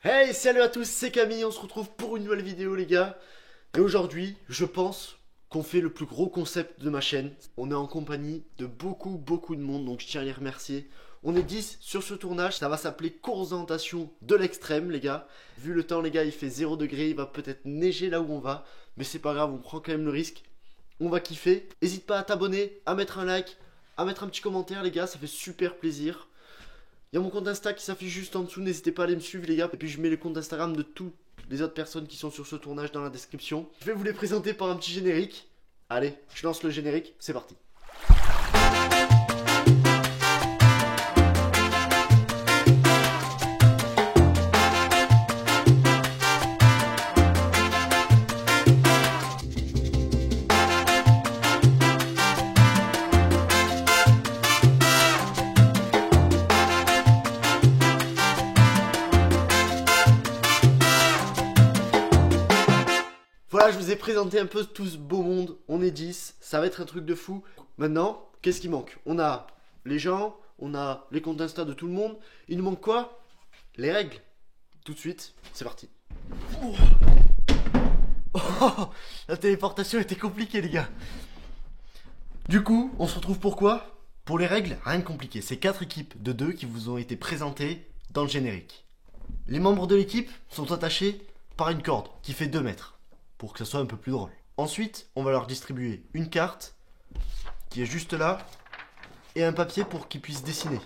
Hey, salut à tous, c'est Camille, on se retrouve pour une nouvelle vidéo les gars. Et aujourd'hui, je pense qu'on fait le plus gros concept de ma chaîne. On est en compagnie de beaucoup de monde, donc je tiens à les remercier. On est 10 sur ce tournage, ça va s'appeler course d'orientation de l'extrême les gars. Vu le temps les gars, il fait 0 degré, il va peut-être neiger là où on va. Mais c'est pas grave, on prend quand même le risque. On va kiffer. N'hésite pas à t'abonner, à mettre un like, à mettre un petit commentaire les gars, ça fait super plaisir. Il y a mon compte Insta qui s'affiche juste en dessous, n'hésitez pas à aller me suivre les gars. Et puis je mets les comptes Instagram de toutes les autres personnes qui sont sur ce tournage dans la description. Je vais vous les présenter par un petit générique. Allez, je lance le générique, c'est parti. Voilà, je vous ai présenté un peu tout ce beau monde. On est 10, ça va être un truc de fou. Maintenant, qu'est-ce qui manque? On a les gens, on a les comptes Insta de tout le monde. Il nous manque quoi? Les règles. Tout de suite, c'est parti. Oh, la téléportation était compliquée les gars. Du coup, on se retrouve pour quoi? Pour les règles, rien de compliqué. C'est 4 équipes de 2 qui vous ont été présentées dans le générique. Les membres de l'équipe sont attachés par une corde qui fait 2 mètres. Pour que ça soit un peu plus drôle. Ensuite, on va leur distribuer une carte qui est juste là et un papier pour qu'ils puissent dessiner.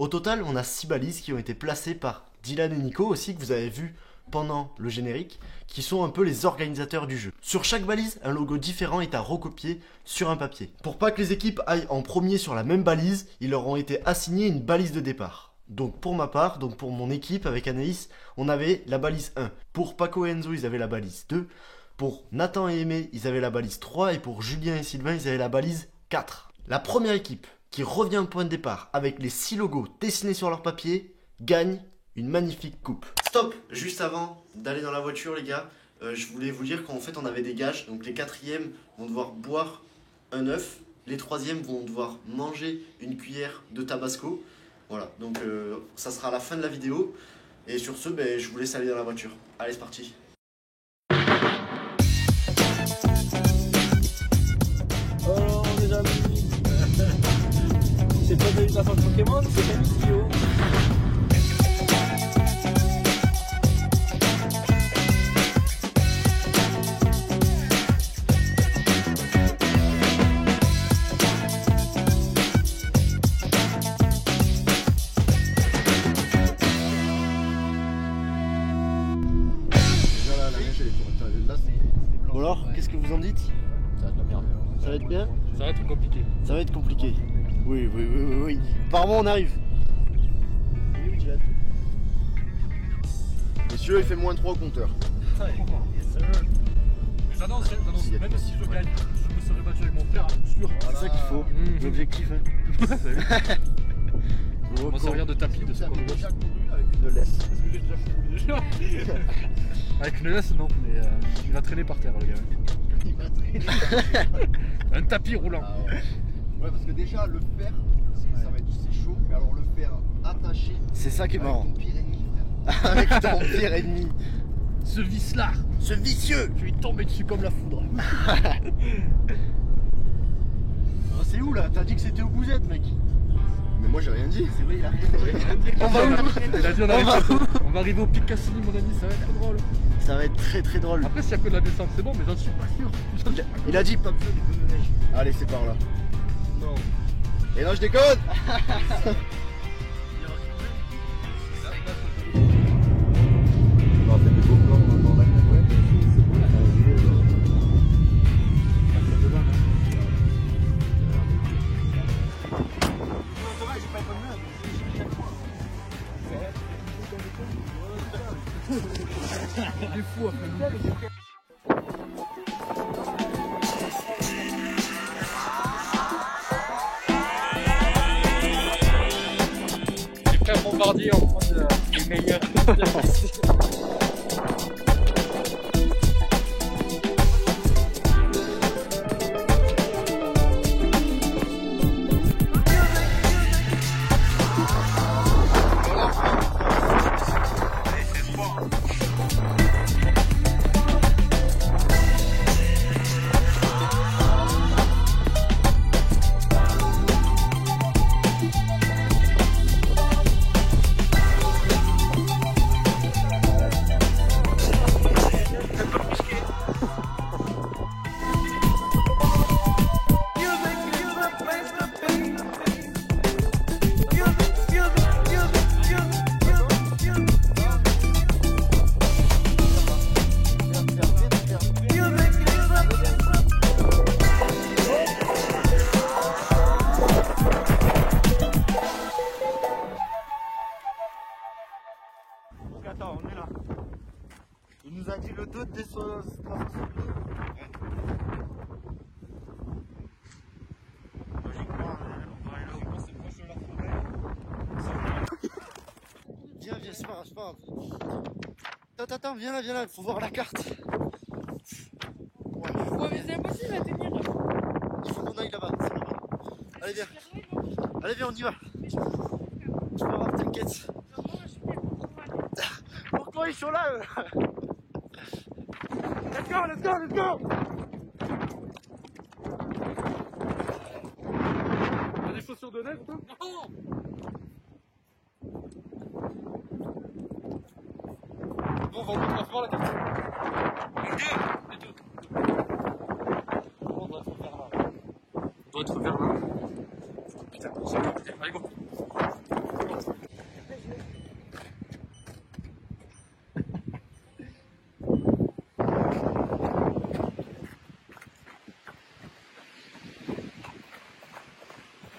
Au total, on a 6 balises qui ont été placées par Dylan et Nico aussi, que vous avez vu pendant le générique, qui sont un peu les organisateurs du jeu. Sur chaque balise, un logo différent est à recopier sur un papier. Pour pas que les équipes aillent en premier sur la même balise, ils leur ont été assignés une balise de départ. Donc pour ma part, donc pour mon équipe avec Anaïs, on avait la balise 1. Pour Paco et Enzo, ils avaient la balise 2. Pour Nathan et Aimé, ils avaient la balise 3. Et pour Julien et Sylvain, ils avaient la balise 4. La première équipe qui revient au point de départ avec les 6 logos dessinés sur leur papier gagne une magnifique coupe. Stop! Juste avant d'aller dans la voiture les gars, je voulais vous dire qu'en fait on avait des gages. Donc les 4e vont devoir boire un œuf. Les 3e vont devoir manger une cuillère de tabasco. Voilà, donc ça sera à la fin de la vidéo. Et sur ce, je vous laisse aller dans la voiture. Allez, c'est parti. Oh les amis. C'est pas de la fin de Pokémon, c'est Camille. Bon alors, qu'est-ce que vous en dites? Ça va être la merde. Ça va être bien? Ça va être compliqué. Ça va être compliqué. Oui. Apparemment on arrive. Il est où Dylan? Messieurs, il fait moins 3 au compteur. J'annonce, même si je gagne, je me serais battu avec mon frère, sûr. C'est ça qu'il faut. L'objectif. Hein. On va servir de tapis de ce qu'on Déjà couru avec une laisse. Est-ce que j'ai déjà couru déjà? Avec une laisse, non, mais il va traîner par terre, le gars. Il va traîner. Un tapis roulant. Ah ouais, parce que déjà, le fer, ça va être c'est chaud, mais alors le fer attaché. C'est ça qui est marrant. Avec ton pire ennemi, frère. Avec ton pire ennemi. Ce vice-là, Ce vicieux. je vais tomber dessus comme la foudre. C'est où là? T'as dit que c'était au Bouzette mec. Mais moi, j'ai rien dit. C'est vrai, il a rien dit. On va où? Il a dit on va arriver au Pic Cassini, mon ami, ça va être trop drôle. Ça va être très drôle. Après, s'il y a que de la descente, c'est bon, mais j'en suis pas sûr. Il a dit pas besoin de pneus de neige. Allez, c'est par là. Non. Et non, je déconne. On fait des beaux plans dans la web. C'est bon, Il est fou après. Les frères Bombardier en prend les meilleurs. que attends, on est là. Il nous a dit le 2 dès 360. Logiquement, on va aller là où C'est proche de la forêt. Viens, viens, c'est pas grave, c'est pas grave. Attends, viens là, faut voir la carte. Ouais, mais c'est impossible à tenir. Il faut qu'on aille là-bas, c'est là-bas. Allez, viens. Allez, viens, on y va. Tu vas voir, t'inquiète. Pourquoi ils sont là, eux? Let's go, let's go, let's go! T'as des chaussures de neige, toi? Non! Bon, on va faire la carte. Ok, et tout. On doit être vers là. On doit être vers là. Putain, ça va bien. Allez, go.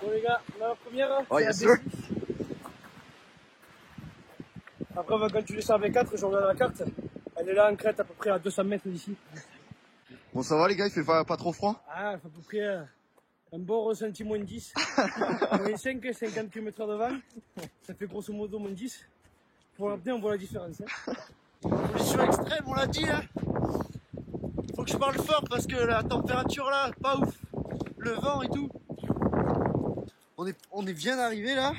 Bon les gars, on a la première. Oh, c'est yes, la sir. B6. Après on va calculer ça avec 4, je regarde la carte. Elle est là en crête à peu près à 200 mètres d'ici. Bon, ça va les gars, il fait pas trop froid? Ah, il fait à peu près un bon ressenti moins 10. Moins 5, 50 km de vent. Ça fait grosso modo moins 10. Pour l'apnée, on voit la différence. Hein. Condition extrême, on l'a dit, hein. Faut que je parle fort parce que la température là, pas ouf. Le vent et tout. On est bien arrivé là.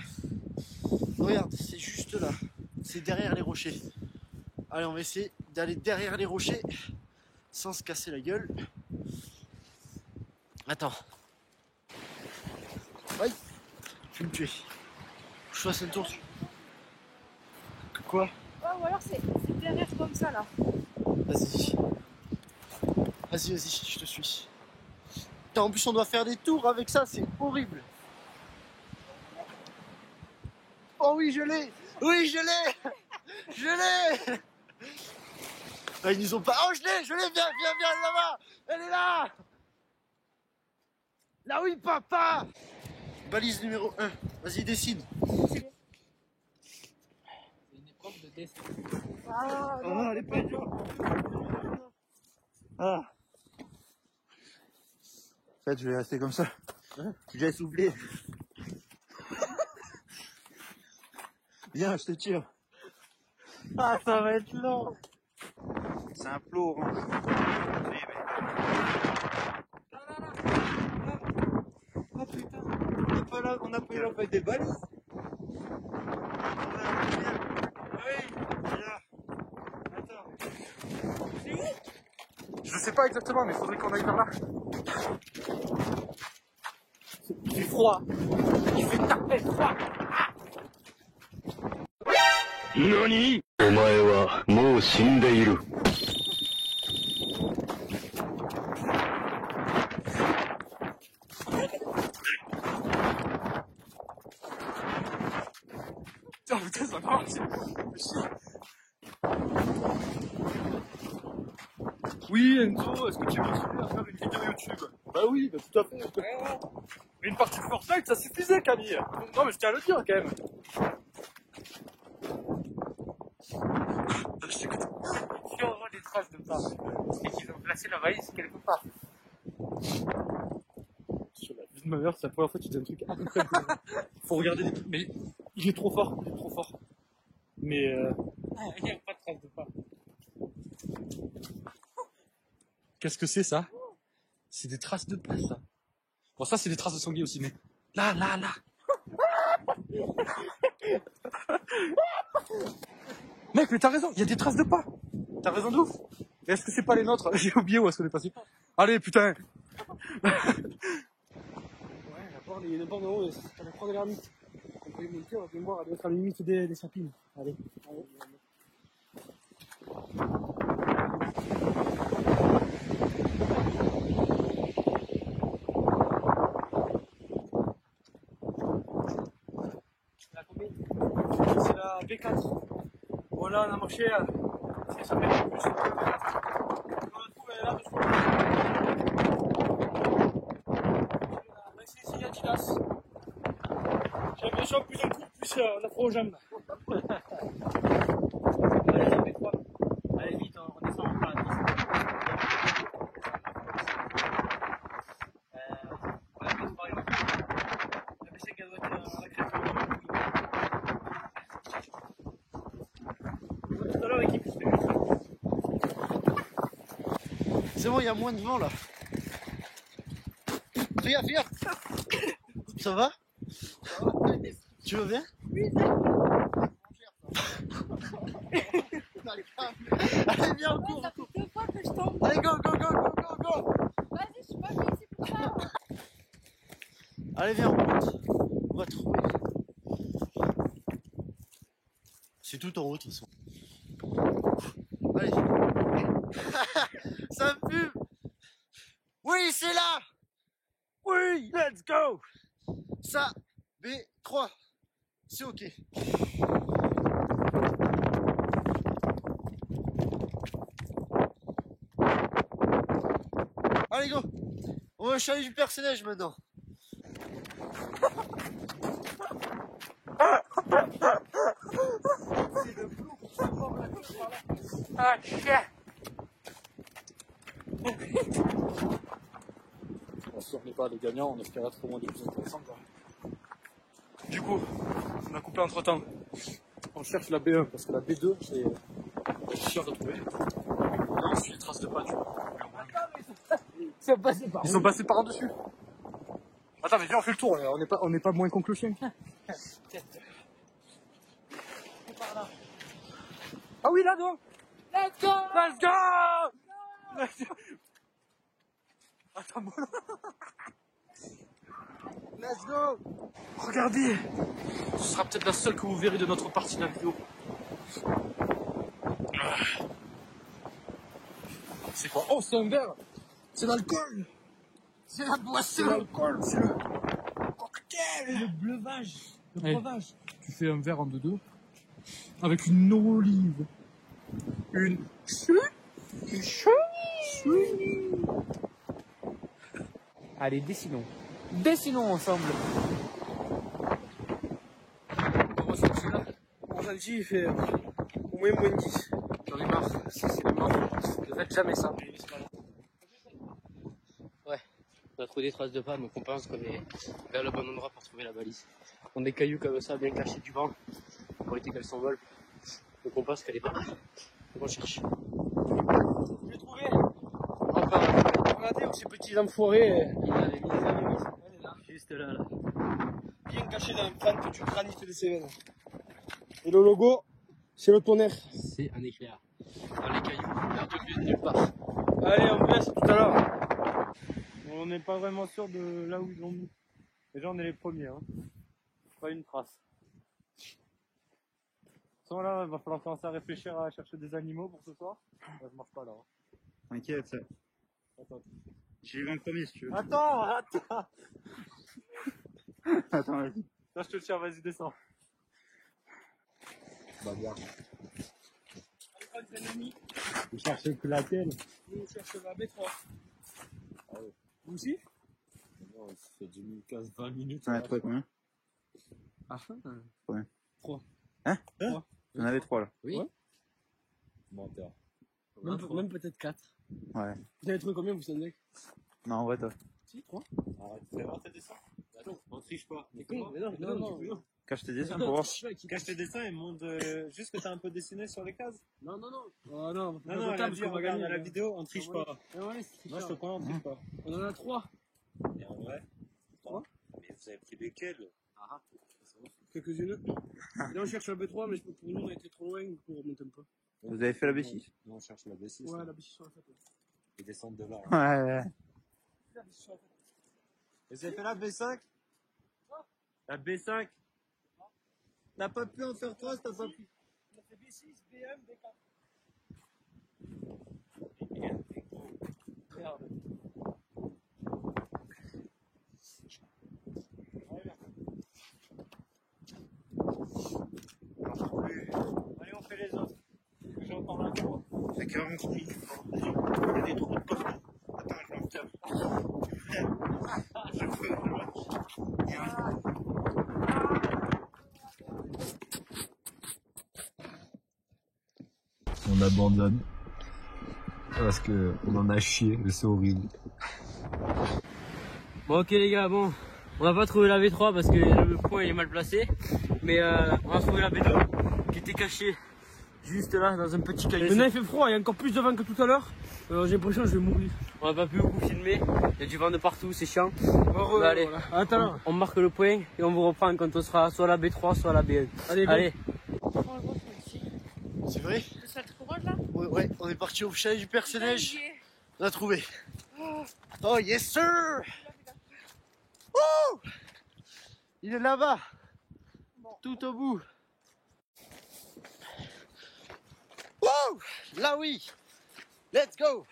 Regarde, c'est juste là. C'est derrière les rochers. Allez, on va essayer d'aller derrière les rochers sans se casser la gueule. Attends. Aïe, je vais me tuer. Je fasse un tour. Quoi? Ouais, ou alors c'est derrière comme ça là. Vas-y. Vas-y, je te suis. Putain, en plus, on doit faire des tours avec ça, c'est horrible. Oh oui, je l'ai! Oui, je l'ai! Je l'ai! Ah, ils nous ont pas. Oh, je l'ai! Viens, là-bas! Elle est là! Là, oui, papa! Balise numéro 1. Vas-y, dessine. C'est une épreuve de dessin. Ah, non, elle est pas dure. Ah. En fait, je vais rester comme ça. J'ai soufflé. Viens, je te tire. Ah, ça va être long. C'est un plot orange. Oh putain, on a pas eu la feuille des balises. Je sais pas exactement, mais il faudrait qu'on aille par là. Il fait froid. Il fait taper froid. NANI?お前はもう死んでいる。Oh putain, ça marche. Oui, Enzo, est-ce que tu veux continuer à faire une vidéo YouTube? Bah oui, bah tout à fait. Mais une partie de Fortnite, ça suffisait, Camille. Non, mais je tiens à le dire, quand même. Je t'écoute. Si on voit des traces de pas, c'est qu'ils ont placé la valise quelque part. Sur la vie de ma mère, c'est la première fois que tu dis un truc incroyable. Faut regarder les trucs. Mais il est trop fort, Mais il n'y a pas de traces de pas. Qu'est-ce que c'est ça? C'est des traces de pas, ça. Bon, ça, c'est des traces de sanglier aussi, mais là. Mec, mais t'as raison, il y a des traces de pas. T'as raison de ouf. Est-ce que c'est pas les nôtres? J'ai oublié où est-ce qu'on est passé. Allez, putain. Ouais, il y a des bornes en haut, on va prendre l'ermite. On peut y monter, on va voir, elle doit être à la limite des sapines. Allez. C'est la B4. Voilà, on a marché à... Ça s'appelle le bus. On la trouve, elle est là, dessus. On va essayer d'essayer Adidas. J'ai l'impression que plus on court, plus on a froid aux jambes. C'est bon, il y a moins de vent là. Fais gaffe, fais gaffe. Ça va? Tu vas bien? Oui, Allez, viens, on court. ça fait 2 fois que je tombe. Allez, go, go, go, go, go, go. Vas-y, je suis pas venue ici pour ça. Allez, viens, on monte. On va trouver. C'est tout en haut, de toute façon. Allez. Ça me fume. Oui, c'est là. Oui, let's go. Ça, B3. C'est ok. Allez, go. On va au chalet du personnage maintenant. Ah, shit! On n'est pas les gagnants, on espérait être au moins des plus intéressants. Quoi. Du coup, on a coupé entre temps. On cherche la B1 parce que la B2, c'est sûr de trouver. On suit les traces de pas, tu vois. Ils sont passés par dessus. Attends, mais viens, on fait le tour. On n'est pas moins con que le chien. Ah oui, là, devant. Let's go! Let's go! Let's go! Attends, bon. Let's go. Regardez! Ce sera peut-être la seule que vous verrez de notre partie de la vidéo. C'est quoi? Oh, c'est un verre! C'est l'alcool! C'est la boisson. C'est l'alcool! C'est le cocktail! Le breuvage. Le Ouais. breuvage. Tu fais un verre en 2-2 avec une olive. Une Allez, dessinons. Dessinons ensemble. On va sortir là. Mon gentil, il fait au moins moins 10. J'en ai marre. C'est mort. Ne faites jamais ça. Ouais, on a trouvé des traces de pas, donc on pense qu'on est vers le bon endroit pour trouver la balise. On a des cailloux comme ça, bien cachés du vent, pour éviter qu'elle s'envole. Donc on pense qu'elle est pas là. Donc on cherche. Je l'ai trouvé. Enfin, Regardez, ces petits enfoirés. il avait mis les amis, Elle est là. juste là, là. Bien caché dans une pente du granit des Cévennes. Et le logo, c'est le tonnerre. C'est un éclair. Dans les cailloux, perdu de nulle part. Allez, on baisse tout à l'heure. On n'est pas vraiment sûr de là où ils ont mis. Déjà, on est les premiers. Hein. Pas une trace. Sans là, il va falloir commencer à réfléchir à chercher des animaux pour ce soir. Ça ne marche pas là. Hein. T'inquiète, Attends. j'y vais en premier si tu veux. Attends. Attends, vas-y. Là, je te le tiens, vas-y, descends. Bah, bien. Les amis, Vous cherchez que laquelle? nous on cherche la B3. Ah ouais. Vous aussi? Non, ça fait 2015-20 minutes. T'en as trouvé combien? Ah, Combien? 3. Hein? Trois. T'en avais 3 là. Oui. Ouais. Menteur. Même peut-être 4. Ouais. Vous avez trouvé combien, vous savez? Non, en vrai, toi. Si, 3. Arrête, fais voir tes dessins. Bah non, on triche pas. Mais non. Cache tes dessins pour voir. Cache tes dessins et montre juste que t'as un peu dessiné sur les cases. Non. Oh non, Non, à la, parce qu'on va gagner. à la vidéo, on triche pas. Ouais, c'est Moi, je te prends, on triche pas. On en a 3. Et en vrai, Trois. mais vous avez pris lesquels? Quelques-unes. Là, on cherche la B3, mais pour nous, on a été trop loin pour remonter un peu. Vous avez fait la B6? Nous, on cherche la B6. Ouais, la B6 sur la tête. Et descendre de là. Ouais. La B6 sur la tête. Vous avez fait la B5? La B5? T'as pas pu en faire 3, t'as pas pu. On a fait B6, B1, B4. Merde. Allez, on fait les autres. J'entends la voix. C'est 40 minutes. Il y a des trous de partout. Attends, je vais en faire. Je peux. On abandonne parce que on en a chié, mais c'est horrible. Bon, ok les gars, bon, on n'a pas trouvé la V3 parce que le point il est mal placé, mais on a trouvé la B2 qui était cachée juste là dans un petit caillou. Maintenant il fait froid, il y a encore plus de vent que tout à l'heure. J'ai l'impression que je vais mourir. On n'a pas pu beaucoup filmer, il y a du vent de partout, c'est chiant. Bah, allez, voilà. Attends. on marque le point et on vous reprend quand on sera soit à la B3, soit à la B1. Allez. C'est vrai? Le seul rouge là? Ouais, on est parti au chalet du personnage. On a trouvé. Oh yes sir! Oh! Il est là-bas. Tout au bout. Wow! Là oui! Let's go!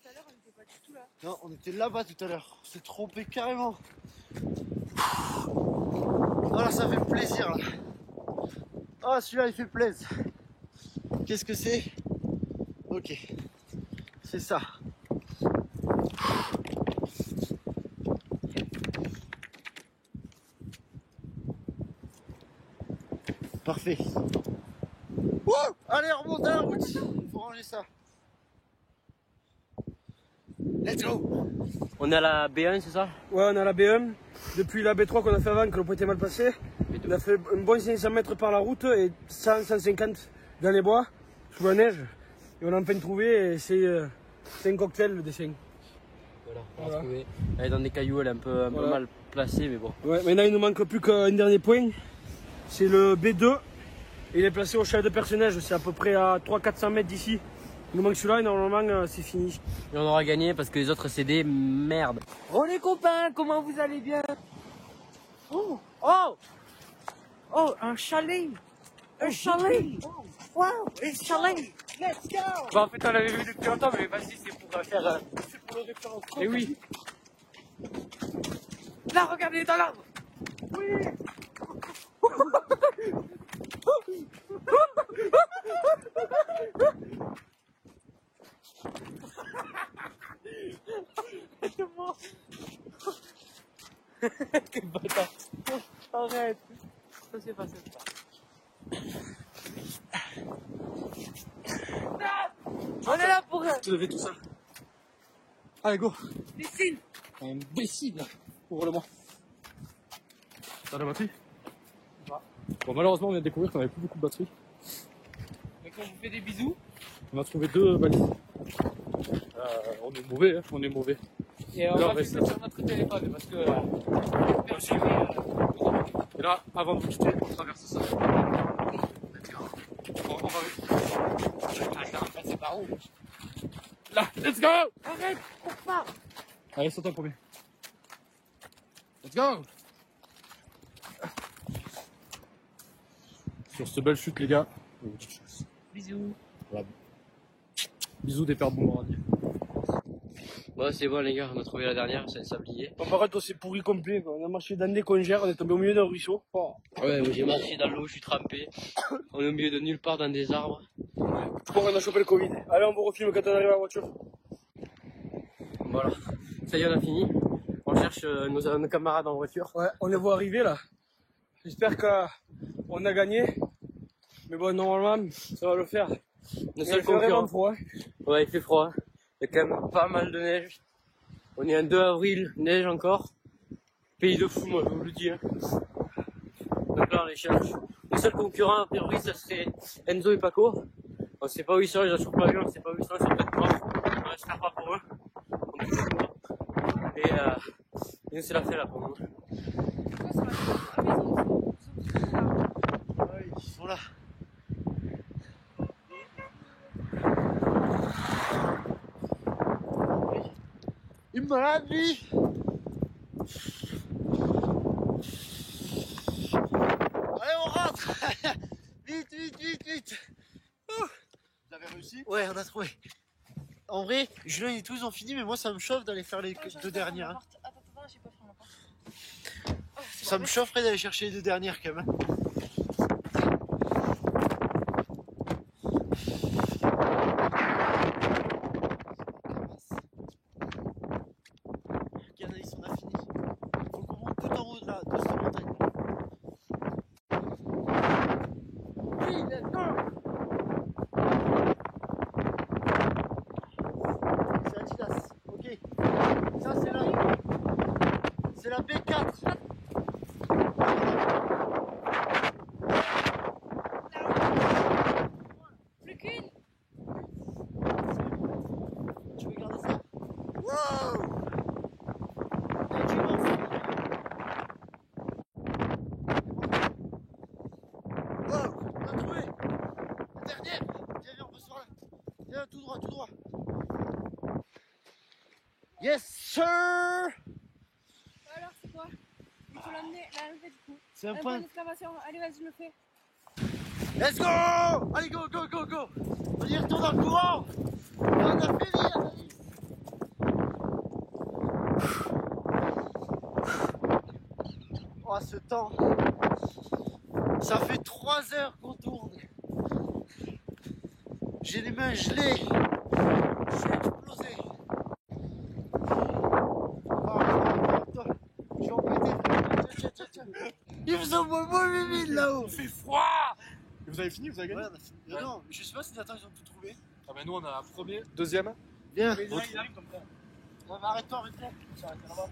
Tout à l'heure, on était pas du tout là. Non, on était là-bas tout à l'heure. On s'est trompé carrément. Voilà, ça fait plaisir là. Oh, celui-là il fait plaisir. Qu'est-ce que c'est? Ok. C'est ça. Parfait. Wouh! Allez, on remonte à la route. Il faut ranger ça. Let's go! On est à la B1, c'est ça? Ouais, on est à la B1. Depuis la B3 qu'on a fait avant, que le point était mal passé. On a fait un bon 500 mètres par la route et 100-150 dans les bois, sous la neige. Et on a enfin trouvé et c'est un cocktail le dessin. Voilà, on a trouvé. Elle est dans des cailloux, elle est un peu mal placée, mais bon. Ouais, maintenant il ne manque plus qu'un dernier point. C'est le B2. Il est placé au chalet de personnage, c'est à peu près à 300-400 mètres d'ici. Il nous manque celui-là et normalement c'est fini. Et on aura gagné parce que les autres c'est des merdes. Oh les copains, comment vous allez bien? Oh, un chalet! Un chalet! Wow, un chalet! Let's go! Bon, en fait on l'avait vu depuis longtemps, mais vas-y, c'est pour faire. C'est pour le référence. Et oui! Là, regardez dans l'arbre! Oui! Quel bâtard! Arrête! Ça c'est pas ça. On est là pour Tu devais tout ça. Allez, go! Dessine! Imbécile! Ouvre-le-moi. T'as la batterie? Bon, malheureusement, on vient de découvrir qu'on avait plus beaucoup de batterie. Donc on vous fait des bisous. On a trouvé 2 balises. On est mauvais, hein, on est mauvais. Et on Là, va reste filmer sur notre téléphone parce que. Et là, avant de vous quitter, on traverse ça. On va... C'est par où? Là, let's go! Arrête! On part! Allez, saute en premier. Let's go! Sur cette belle chute, les gars, on vous dit quelque chose. Bisous. Voilà. Bisous des pères boomerangs. Bon, c'est bon les gars, on a trouvé la dernière, c'est un sablier. On va arrêter, c'est pourri complet. Quoi. On a marché dans des congères, on est tombé au milieu d'un ruisseau. Oh. Ouais, moi j'ai marché dans l'eau, je suis trempé. On est au milieu de nulle part dans des arbres. Je crois qu'on a chopé le Covid. Allez, on vous refilme quand on arrive à la voiture. Voilà, ça y est, on a fini. On cherche nos camarades en voiture. Ouais, on les voit arriver là. J'espère qu'on a gagné. Mais bon, normalement, ça va le faire. Nos seuls il fait vraiment concurrents. froid. Ouais, il fait froid. Il y a quand même pas mal de neige. On est un 2 avril, neige encore. Pays de fou, moi je vous le dis. Hein. Donc là on les cherche. Les seuls concurrents a priori ça serait Enzo et Paco. On sait pas où ils sont, ils ont toujours pas vu, on sait pas où ils sont, c'est peut-être mort. On espère pas pour eux. On touche du bois. Et nous c'est la fête là pour nous. Ils sont là. Il me malade lui. Allez, on rentre. Vite. Vous avez réussi? Ouais, on a trouvé. En vrai, Julien et tous ont fini, mais moi ça me chauffe d'aller faire les 2 dernières. Hein. Attends, j'ai pas fait ma porte. Ça me chaufferait d'aller chercher les 2 dernières quand même. Canaïs, on a fini. Faut qu'on monte tout en haut de cette montagne. Oui, let's go! C'est Adidas, ok. Ça c'est la B4. Viens, on passe par là. Viens, tout droit, tout droit. Yes, sir. Alors, c'est quoi? Il faut l'amener, l'enlever du coup. C'est un point point. d'exclamation. Allez, vas-y, je le fais. Let's go. Allez, go, go, go, go. On y retourne dans le courant. On a fini, Anaïs. Oh, ce temps. Ça fait 3 heures qu'on tourne. J'ai les mains gelées. Je suis explosé. Oh, toi, je vais en péter. Tiens. Il faisait au moins 8000 là-haut. Il fait froid. Et vous avez fini, vous avez gagné? Ouais, on a fini. Non, je sais pas si Nathan ils ont tout trouvé. Ah ben nous on a premier, deuxième. Viens. Mais là il arrive comme ça. Non, mais arrête-toi. On s'arrête là-bas.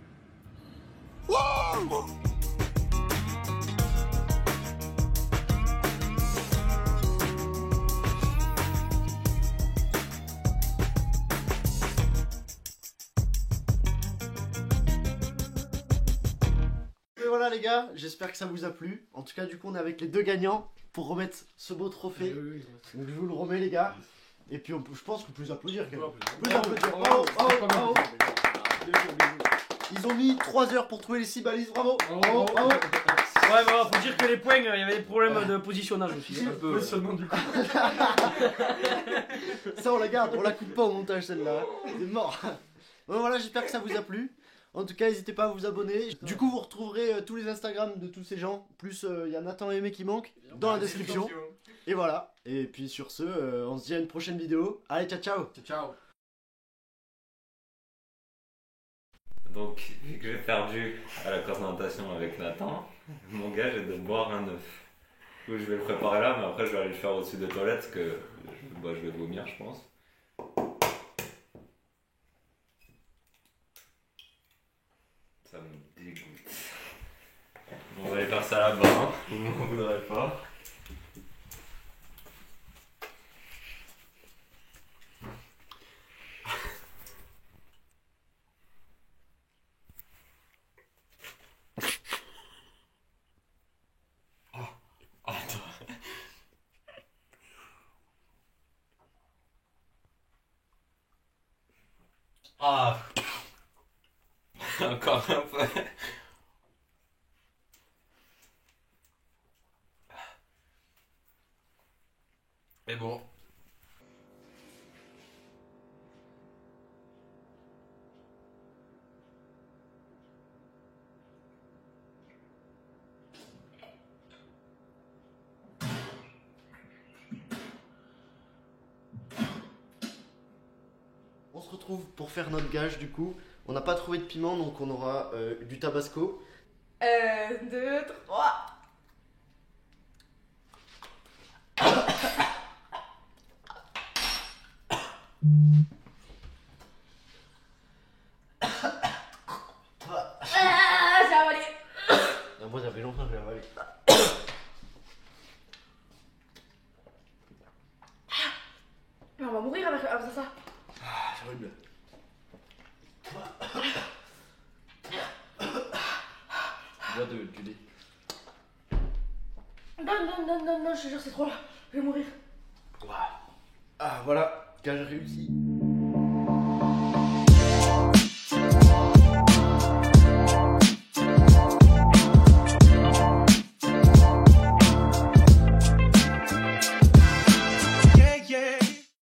Et voilà les gars, j'espère que ça vous a plu. En tout cas du coup on est avec les 2 gagnants pour remettre ce beau trophée. Donc je vous le remets les gars. Et puis je pense qu'on peut les applaudir quand même. On peut les applaudir. Bravo, bravo, bravo. Ils ont mis 3 heures pour trouver les 6 balises, bravo. Bravo, bravo. Ouais, voilà, faut dire que les points, il y avait des problèmes de positionnage aussi. Un peu. Positionnement du coup. Ça on la garde, on la coupe pas au montage celle-là. C'est mort. Bon voilà, j'espère que ça vous a plu. En tout cas, n'hésitez pas à vous abonner. Du coup, vous retrouverez tous les Instagrams de tous ces gens. Plus, il y a Nathan et Aimé qui manquent dans la description. Et voilà. Et puis sur ce, on se dit à une prochaine vidéo. Allez, ciao, ciao. Ciao. Donc, vu que j'ai perdu à la présentation avec Nathan, mon gage est de boire un œuf. Du coup, je vais le préparer là, mais après, je vais aller le faire au-dessus des toilettes parce que je vais vomir, je pense. Ça me dégoûte. On va aller faire ça là-bas, hein. Vous m'en voudrez pas. Ah. Encore un peu. Mais bon. On se retrouve pour faire notre gage du coup. On n'a pas trouvé de piment donc on aura du tabasco. 1, 2, 3. Ah, j'ai avalé. Moi ça fait longtemps que je l'ai avalé. On va mourir avec ça. Ah, c'est horrible. Bois du lait. Non, je te jure, c'est trop là. Je vais mourir. Ah voilà, gage réussi.